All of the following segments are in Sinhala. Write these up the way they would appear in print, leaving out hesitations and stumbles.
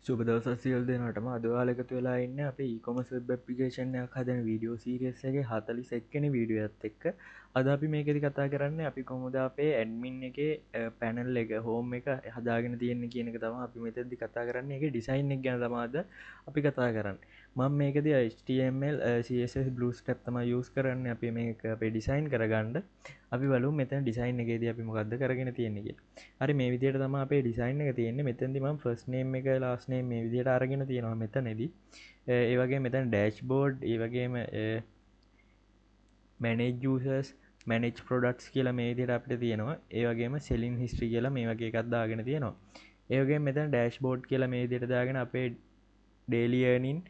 සුබ දවසක් සියලු දෙනාටම අද ඔයාලා එකතු වෙලා ඉන්නේ අපේ e-commerce web application එකක් හදන වීඩියෝ සීරීස් එකේ 41 වෙනි වීඩියෝත් එක්ක. අද අපි මේකෙදි කතා කරන්නේ අපි කොහොමද අපේ admin එකේ panel එක home එක හදාගෙන තියෙන්නේ කියන එක තමයි අපි මෙතෙන්දි කතා කරන්නේ. ඒකේ design එක ගැන තමයි අද අපි කතා කරන්නේ. මම මේකෙදි HTML CSS Bootstrap තමයි use කරන්නේ අපි මේක අපේ design කරගන්න. අපි බලමු මෙතන design එකේදී අපි මොකද්ද කරගෙන තියෙන්නේ කියලා. හරි මේ විදිහට තමයි අපේ design එක තියෙන්නේ. මෙතෙන්දි මම first name එක last name මේ විදිහට අරගෙන තියෙනවා මෙතනදී. ඒ වගේම මෙතන dashboard, ඒ වගේම manage users, manage products කියලා මේ විදිහට අපිට තියෙනවා. ඒ වගේම selling history කියලා මේ වගේ එකක් දාගෙන තියෙනවා. ඒ වගේම මෙතන dashboard කියලා මේ විදිහට දාගෙන අපේ daily earning,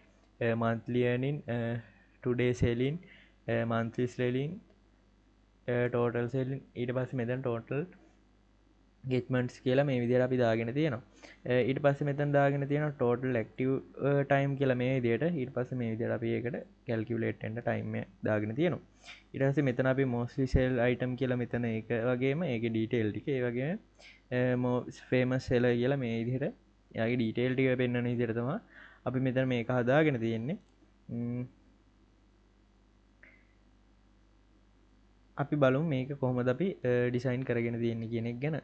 monthly earning, today selling, monthly selling, total selling, ඊට පස්සේ මෙතන total engagement කියලා මේ විදිහට අපි දාගෙන තියෙනවා. ඊට පස්සේ මෙතන දාගෙන තියෙනවා total active time කියලා මේ විදිහට. ඊට පස්සේ මේ විදිහට අපි ඒකට calculate වෙන්න time එක දාගෙන තියෙනවා. ඊට පස්සේ මෙතන අපි mostly sell item කියලා මෙතන ඒක වගේම ඒකේ detail ටික ඒ වගේම most famous seller කියලා මේ විදිහට එයාගේ detail ටික පෙන්වන විදිහට තමයි අපි මෙතන මේක හදාගෙන තියෙන්නේ. අපි බලමු මේක කොහොමද අපි ඩිසයින් කරගෙන තියෙන්නේ කියන එක ගැන.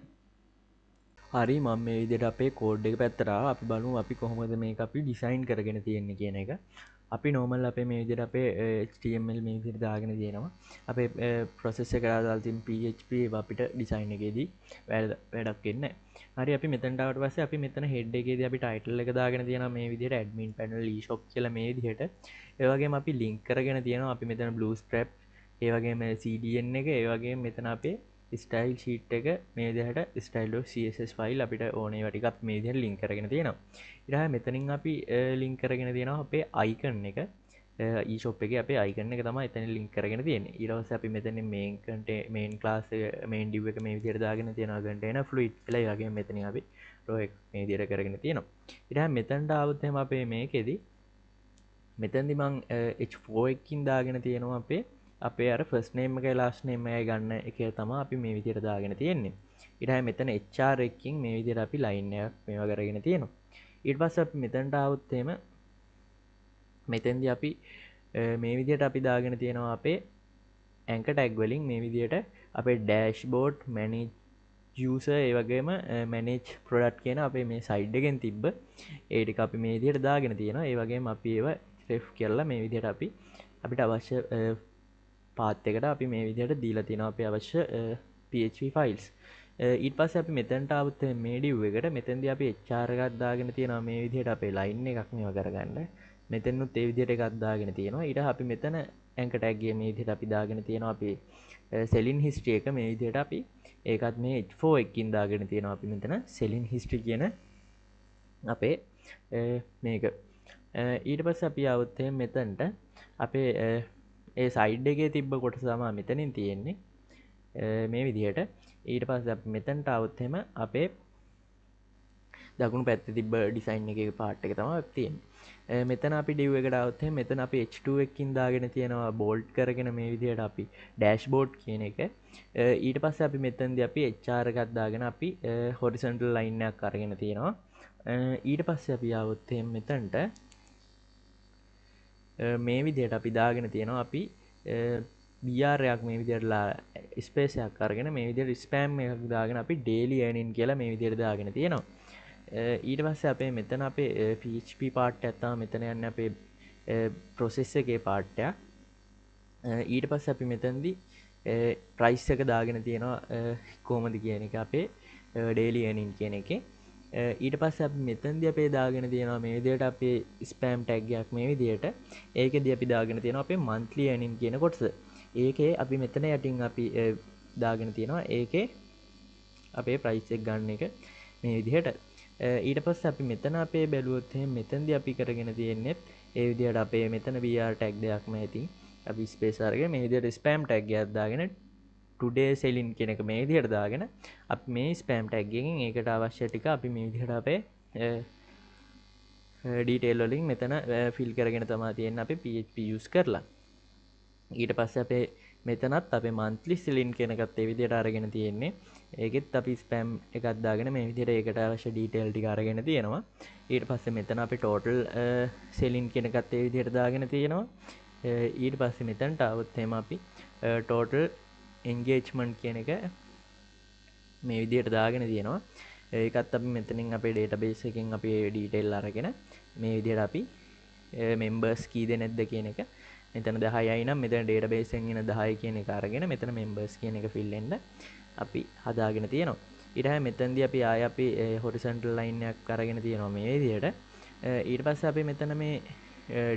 හරි මම මේ විදිහට අපේ කෝඩ් එක පැත්තට ආවා. අපි බලමු අපි කොහොමද මේක අපි ඩිසයින් කරගෙන තියෙන්නේ කියන එක. අපි normal අපේ මේ විදිහට අපේ HTML මේ විදිහට දාගෙන තියෙනවා. අපේ process එකට දාලා තියෙන PHP අපිට ඩිසයින් එකේදී වැඩක් වෙන්නේ නැහැ. හරි අපි මෙතනට ආවට පස්සේ අපි මෙතන head එකේදී අපි title එක දාගෙන තියෙනවා මේ විදිහට admin panel e-shop කියලා මේ විදිහට. ඒ වගේම අපි link කරගෙන තියෙනවා අපි මෙතන Bootstrap, ඒ වගේම CDN එක, ඒ වගේම මෙතන අපේ ස්ටයිල් ෂීට් එක මේ විදිහට style.css ෆයිල් අපිට ඕනේ ඒවා ටික අපි මේ විදිහට ලින්ක් කරගෙන තියෙනවා. ඊට පස්සේ මෙතනින් අපි ලින්ක් කරගෙන තියෙනවා අපේ icon එක. e-shop එකේ අපේ icon එක තමයි එතන ලින්ක් කරගෙන තියෙන්නේ. ඊට පස්සේ අපි මෙතන main class එක main div එක මේ විදිහට දාගෙන තියෙනවා container fluid කියලා. ඒ වගේම මෙතනින් අපි row එක මේ විදිහට කරගෙන තියෙනවා. ඊට පස්සේ මෙතනට ආවොත් එහෙනම් අපේ මේකෙදි මෙතනදි මම h4 එකකින් දාගෙන තියෙනවා අපේ අර ෆස්ට් නේම් එකයි ලාස්ට් නේම් එකයි ගන්න එක තමයි අපි මේ විදිහට දාගෙන තියෙන්නේ. ඊට පස්සේ මෙතන HR එකකින් මේ විදිහට අපි ලයින් එකක් මේවා කරගෙන තියෙනවා. ඊට පස්සේ අපි මෙතනට ආවොත් එහෙම මෙතෙන්දී අපි මේ විදිහට අපි දාගෙන තියෙනවා අපේ anchor tag වලින් මේ විදිහට අපේ dashboard, manage user, ඒ වගේම manage product කියන අපේ මේ side එකෙන් තිබ්බ ඒ ටික අපි මේ විදිහට දාගෙන තියෙනවා. ඒ වගේම අපි ඒවා ref කරලා මේ විදිහට අපිට අවශ්‍ය පාත් එකට අපි මේ විදිහට දීලා තියෙනවා අපේ අවශ්‍ය PHP files. ඊට පස්සේ අපි මෙතනට ආවොත් මේ div එකට මෙතෙන්දී අපි HR එකක් දාගෙන තියෙනවා මේ විදිහට අපේ line එකක් මේවා කරගන්න. මෙතනනුත් ඒ විදිහට එකක් දාගෙන තියෙනවා. ඊට අපි මෙතන anchor tag එක මේ විදිහට අපි දාගෙන තියෙනවා අපි selling history එක මේ විදිහට අපි ඒකත් මේ h4 එකකින් දාගෙන තියෙනවා අපි මෙතන selling history කියන අපේ මේක. ඊට පස්සේ අපි ආවොත් මෙතනට අපේ ඒ සයිඩ් එකේ තිබ්බ කොටස තමයි මෙතනින් තියෙන්නේ මේ විදිහට. ඊට පස්සේ අපි මෙතනට આવොත් එහෙම අපේ දකුණු පැත්තේ තිබ්බ ඩිසයින් එකේ පාර්ට් එක තමයි තියෙන්නේ. මෙතන අපි div එකට આવොත් එහෙම මෙතන අපි h2 එකකින් දාගෙන තියෙනවා bold කරගෙන මේ විදිහට අපි dashboard කියන එක. ඊට පස්සේ අපි මෙතනදී අපි HR එකක් දාගෙන අපි horizontal line එකක් අරගෙන තියෙනවා. ඊට පස්සේ අපි આવොත් එහෙම මෙතනට මේ විදිහට අපි දාගෙන තියෙනවා අපි BR එකක් මේ විදිහට ස්පේස් එකක් අරගෙන මේ විදිහට ස්පෑම් එකක් දාගෙන අපි daily earning කියලා මේ විදිහට දාගෙන තියෙනවා. ඊට පස්සේ අපේ මෙතන අපේ PHP part එක තමයි මෙතන යන්නේ අපේ process එකේ part එක. ඊට පස්සේ අපි මෙතනදී price එක දාගෙන තියෙනවා කොහොමද කියන එක අපේ daily earning කියන එකේ. ඊට පස්සේ අපි මෙතනදී අපේ දාගෙන තියෙනවා මේ විදිහට අපේ spam tag එකක් මේ විදිහට. ඒකෙදී අපි දාගෙන තියෙනවා අපේ monthly earning කියන කොටස. ඒකේ අපි මෙතන යටින් අපි දාගෙන තියෙනවා ඒකේ අපේ price එක ගන්න එක මේ විදිහට. ඊට පස්සේ අපි මෙතන අපේ බැලුවොත් එහෙනම් මෙතනදී අපි කරගෙන තියෙන්නේ ඒ විදිහට අපේ මෙතන BR tag දෙකක්ම ඇති. අපි space අරගෙන මේ විදිහට spam tag එකක් දාගෙන today selling කියන එක මේ විදිහට දාගෙන අපි මේ spam tag එකෙන් ඒකට අවශ්‍ය ටික අපි මේ විදිහට අපේ detail වලින් මෙතන fill කරගෙන තමයි තියෙන්නේ අපි PHP use කරලා. ඊට පස්සේ අපේ මෙතනත් අපේ මන්ත්ලි සිලින් කෙනකත් ඒ විදිහට අරගෙන තියෙන්නේ. ඒකෙත් අපි ස්පෑම් එකක් දාගෙන මේ විදිහට ඒකට අවශ්‍ය ඩීටේල් ටික අරගෙන තියෙනවා. ඊට පස්සේ මෙතන අපි ටෝටල් සෙලින් කෙනකත් ඒ විදිහට දාගෙන තියෙනවා. ඊට පස්සේ මෙතනට આવොත් එහෙම අපි ටෝටල් එන්ගේජ්මන්ට් කියන එක මේ විදිහට දාගෙන තියෙනවා. ඒකත් අපි මෙතනින් අපේ ඩේටාබේස් එකෙන් අපි ඩීටේල් අරගෙන මේ විදිහට අපි මෙම්බර්ස් කීද නැද්ද කියන එක මෙතන 10යි නම් මෙතන ඩේටාබේස් එකෙන් එන 10 කියන එක අරගෙන මෙතන මෙම්බර්ස් කියන එක ෆිල් වෙන්න අපි හදාගෙන තියෙනවා. ඊට පස්සේ මෙතනදී අපි ආය අපි හොරිසොන්ටල් ලයින් එකක් අරගෙන තියෙනවා මේ විදිහට. ඊට පස්සේ අපි මෙතන මේ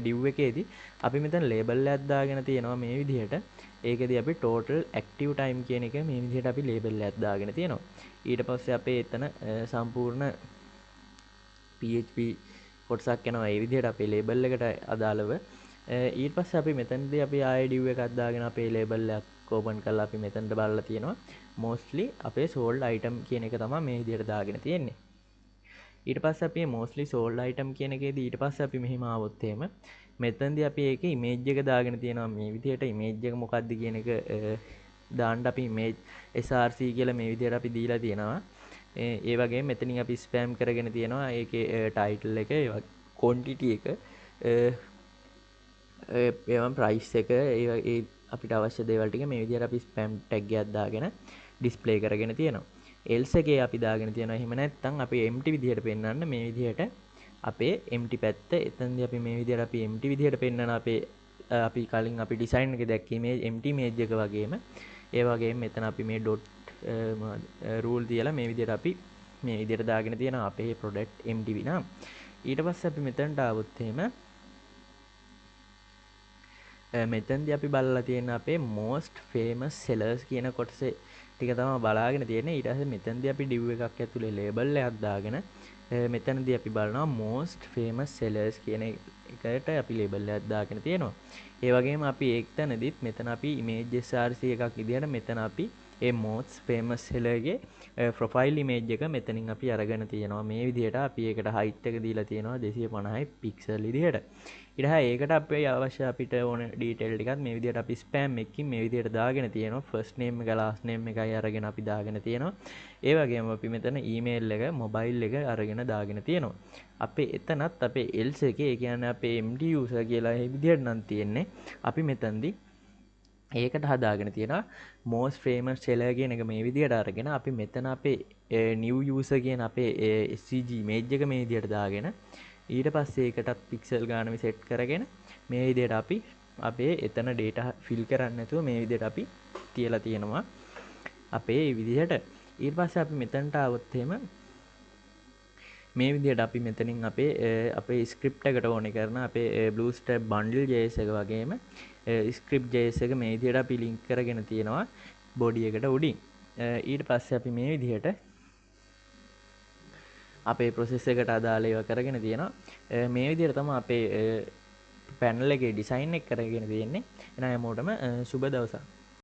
div එකේදී අපි මෙතන ලේබල් එකක් දාගෙන තියෙනවා මේ විදිහට. ඒකෙදී අපි total active time කියන එක මේ විදිහට අපි ලේබල් එකක් දාගෙන තියෙනවා. ඊට පස්සේ අපේ එතන සම්පූර්ණ PHP කොටසක් යනවා ඒ විදිහට අපේ ලේබල් එකට අදාළව. ඊට පස්සේ අපි මෙතනදී අපි ආයෙ div එකක් දාගෙන අපේ ලේබල් එකක් ඕපන් කරලා අපි මෙතනට බලලා තියෙනවා. mostly අපේ sold item කියන එක තමයි මේ විදිහට දාගෙන තියෙන්නේ. ඊට පස්සේ අපි mostly sold item කියන එකේදී ඊට පස්සේ අපි මෙහිම ආවොත් එහෙම මෙතනදී අපි ඒකේ image එක දාගෙන තියෙනවා මේ විදිහට image එක මොකක්ද කියන එක දාන්න අපි image src කියලා මේ විදිහට අපි දීලා තියෙනවා. ඒ වගේම මෙතනින් අපි ස්පෑම් කරගෙන තියෙනවා ඒකේ title එක quantity එක ඒවම price එක ඒ අපිට අවශ්‍ය දේවල් ටික මේ විදිහට අපි ස්පෑම් ටැග් එකක් දාගෙන ඩිස්ප්ලේ කරගෙන තියෙනවා. else එකේ අපි දාගෙන තියෙනවා. එහෙම නැත්නම් අපි empty විදිහට පෙන්වන්න මේ විදිහට අපේ empty පැත්ත එතනදී අපි මේ විදිහට අපි empty විදිහට පෙන්වන අපේ අපි කලින් අපි design එකේ දැක්කේ මේ empty image එක වගේම ඒ වගේම මෙතන අපි මේ dot rule තියලා මේ විදිහට අපි මේ විදිහට දාගෙන තියෙනවා අපේ product empty විනා. ඊට පස්සේ අපි මෙතනට ආවොත් එහෙම මෙතනදී අපි බලලා තියෙන අපේ most famous sellers කියන කොටසේ ටික තමයි බලාගෙන තියෙන්නේ. ඊට පස්සේ මෙතනදී අපි div එකක් ඇතුලේ label එකක් දාගෙන මෙතනදී අපි බලනවා most famous sellers කියන එකට අපි label එකක් දාගෙන තියෙනවා. ඒ වගේම අපි එක්තැනදීත් මෙතන අපි image src එකක් විදිහට මෙතන අපි ඒ most famous seller ගේ profile image එක මෙතනින් අපි අරගෙන තියෙනවා. මේ විදිහට අපි ඒකට height එක දීලා තියෙනවා 250 pixel විදිහට. ඊට පස්සේ ඒකට අපේ අවශ්‍ය අපිට ඕන detail ටිකත් මේ විදිහට අපි spam එකකින් මේ විදිහට දාගෙන තියෙනවා. first name එක last name එකයි අරගෙන අපි දාගෙන තියෙනවා. ඒ වගේම අපි මෙතන email එක mobile එක අරගෙන දාගෙන තියෙනවා. අපේ එතනත් අපේ else එකේ ඒ කියන්නේ අපේ empty user කියලා මේ විදිහට නම් තියෙන්නේ. අපි මෙතනදී ඒකට හදාගෙන තියෙනවා most famous seller කියන එක මේ විදිහට අරගෙන අපි මෙතන අපේ new user කියන අපේ SVG image එක මේ විදිහට දාගෙන ඊට පස්සේ ඒකටත් පික්සල් ගානම සෙට් කරගෙන මේ විදිහට අපි අපේ එතන data fill කරන්න නැතුව මේ විදිහට අපි තියලා තියෙනවා අපේ මේ විදිහට. ඊට පස්සේ අපි මෙතනට ආවොත් එහෙම මේ විදිහට අපි මෙතනින් අපේ script එකට ඕනේ කරන අපේ Bluestrap bundle JS එක වගේම script JS එක මේ විදිහට අපි link කරගෙන තියෙනවා body එකට උඩින්. ඊට පස්සේ අපි මේ විදිහට අපේ process එකට අදාළ ඒවා කරගෙන තියෙනවා. මේ විදිහට තමයි අපේ panel එකේ design එක කරගෙන තියෙන්නේ. එහෙනම් හැමෝටම සුබ දවසක්.